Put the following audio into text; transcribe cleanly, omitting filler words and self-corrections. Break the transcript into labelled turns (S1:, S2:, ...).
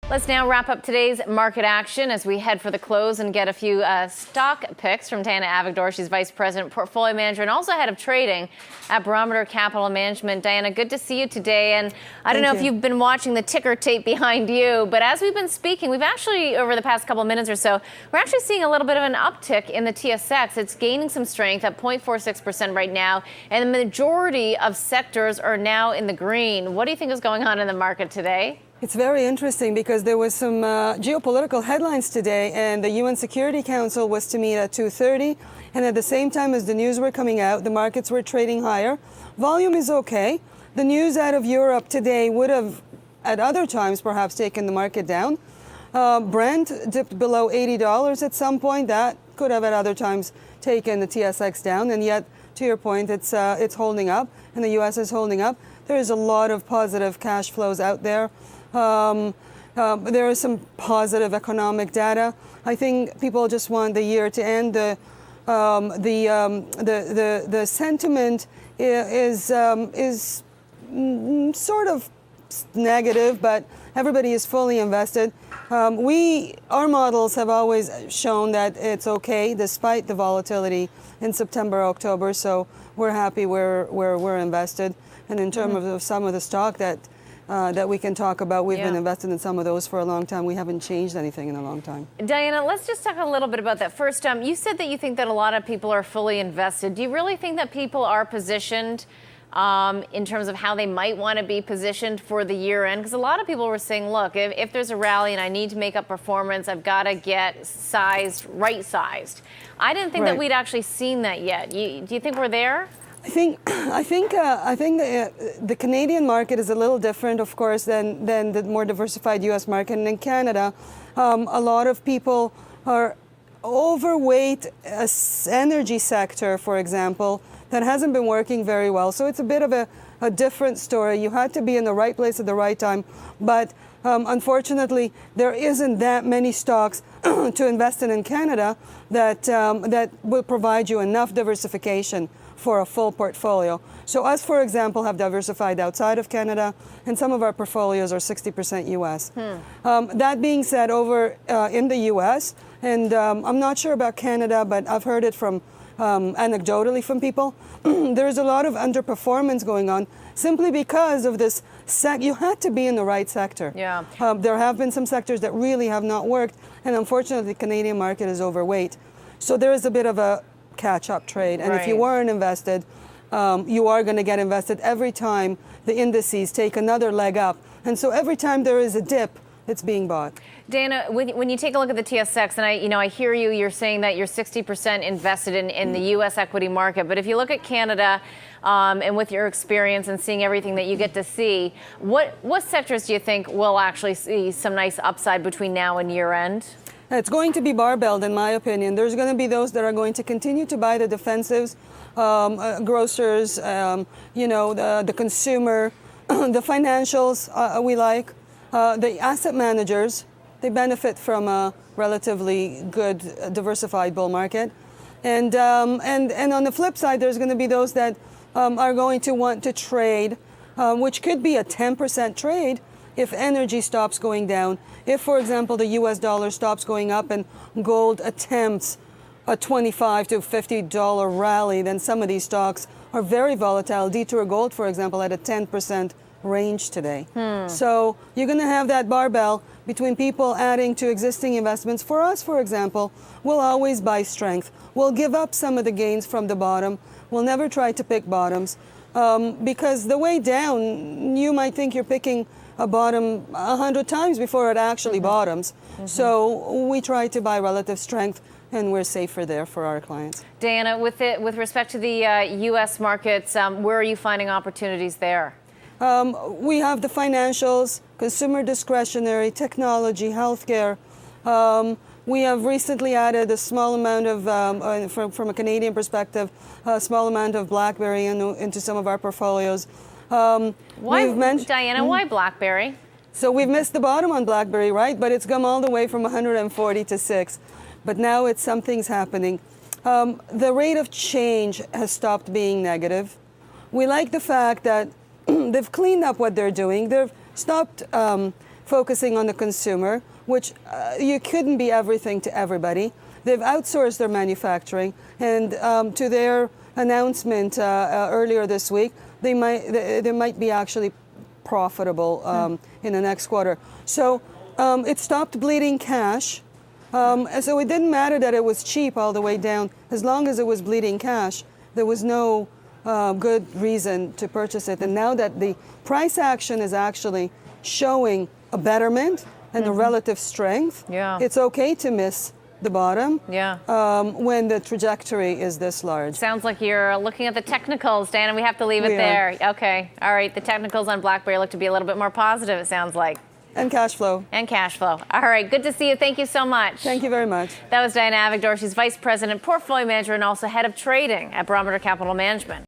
S1: Let's now wrap up today's market action as we head for the close and get a few stock picks from Diana Avigdor. She's Vice President, Portfolio Manager, and also Head of Trading at Barometer Capital Management. Diana, good to see you today. And I don't know if you've been watching the ticker tape behind you, but as we've been speaking, we've actually, over the past couple of minutes or so, we're actually seeing a little bit of an uptick in the TSX. It's gaining some strength at 0.46% right now, and the majority of sectors are now in the green. What do you think is going on in the market today?
S2: It's very interesting because there was some geopolitical headlines today, and the UN Security Council was to meet at 2:30, and at the same time as the news were coming out, the markets were trading higher. Volume is okay. The news out of Europe today would have, at other times, perhaps taken the market down. Brent dipped below $80 at some point. That could have at other times taken the TSX down, and yet, to your point, it's holding up, and the U.S. is holding up. There is a lot of positive cash flows out there. There is some positive economic data. I think people just want the year to end. The sentiment is sort of negative, but everybody is fully invested. Our models have always shown that it's okay despite the volatility in September, October. So we're happy where we're invested. And in terms of some of the stock that we can talk about, we've been invested in some of those for a long time. We haven't changed anything in a long time.
S1: Diana, let's just talk a little bit about that. First, you said that you think that a lot of people are fully invested. Do you really think that people are positioned in terms of how they might want to be positioned for the year end? Because a lot of people were saying, look, if there's a rally and I need to make up performance, I've got to get right-sized. I didn't think that we'd actually seen that yet. Do you think we're there?
S2: I think the Canadian market is a little different, of course, than the more diversified U.S. market. And in Canada, a lot of people are overweight a energy sector, for example, that hasn't been working very well. So it's a bit of a different story. You had to be in the right place at the right time. But unfortunately, there isn't that many stocks to invest in Canada that will provide you enough diversification for a full portfolio. So us, for example, have diversified outside of Canada, and some of our portfolios are 60% U.S. That being said, over in the U.S., and I'm not sure about Canada, but I've heard it from anecdotally from people, there's a lot of underperformance going on simply because of this you had to be in the right sector.
S1: Yeah.
S2: There have been some sectors that really have not worked, and unfortunately the Canadian market is overweight. So there is a bit of a catch-up trade, and if you weren't invested, you are going to get invested every time the indices take another leg up, and so every time there is a dip, it's being bought.
S1: Dana, when you take a look at the TSX, and I hear you're saying that you're 60% invested in the U.S. equity market, but if you look at Canada, and with your experience and seeing everything that you get to see, what sectors do you think will actually see some nice upside between now and year end?
S2: It's going to be barbelled, in my opinion. There's going to be those that are going to continue to buy the defensives, grocers, the consumer, the financials we like, the asset managers. They benefit from a relatively good diversified bull market. And on the flip side, there's going to be those that are going to want to trade, which could be a 10% trade, if energy stops going down, if, for example, the U.S. dollar stops going up and gold attempts a $25 to $50 rally, then some of these stocks are very volatile. Detour Gold, for example, at a 10% range today. So you're going to have that barbell between people adding to existing investments. For us, for example, we'll always buy strength. We'll give up some of the gains from the bottom. We'll never try to pick bottoms because the way down, you might think you're picking a bottom 100 times before it actually bottoms. So we try to buy relative strength, and we're safer there for our clients.
S1: Diana, with respect to the U.S. markets, where are you finding opportunities there?
S2: We have the financials, consumer discretionary, technology, healthcare. We have recently added a small amount of, from a Canadian perspective, a small amount of Blackberry into some of our portfolios.
S1: Diana, why Blackberry?
S2: So we've missed the bottom on Blackberry, right? But it's come all the way from 140 to 6. But now something's happening. The rate of change has stopped being negative. We like the fact that they've cleaned up what they're doing. They've stopped focusing on the consumer, which you couldn't be everything to everybody. They've outsourced their manufacturing, and to their announcement earlier this week, they might be actually profitable in the next quarter. So it stopped bleeding cash. So it didn't matter that it was cheap all the way down. As long as it was bleeding cash, there was no good reason to purchase it. And now that the price action is actually showing a betterment and a relative strength, it's okay to miss the bottom when the trajectory is this large.
S1: Sounds like you're looking at the technicals, Dan, and we have to leave it there. Okay. All right. The technicals on Blackberry look to be a little bit more positive, it sounds like.
S2: And cash flow.
S1: And cash flow. All right. Good to see you. Thank you so much.
S2: Thank you very much.
S1: That was Diana Avigdor. She's Vice President, Portfolio Manager, and also Head of Trading at Barometer Capital Management.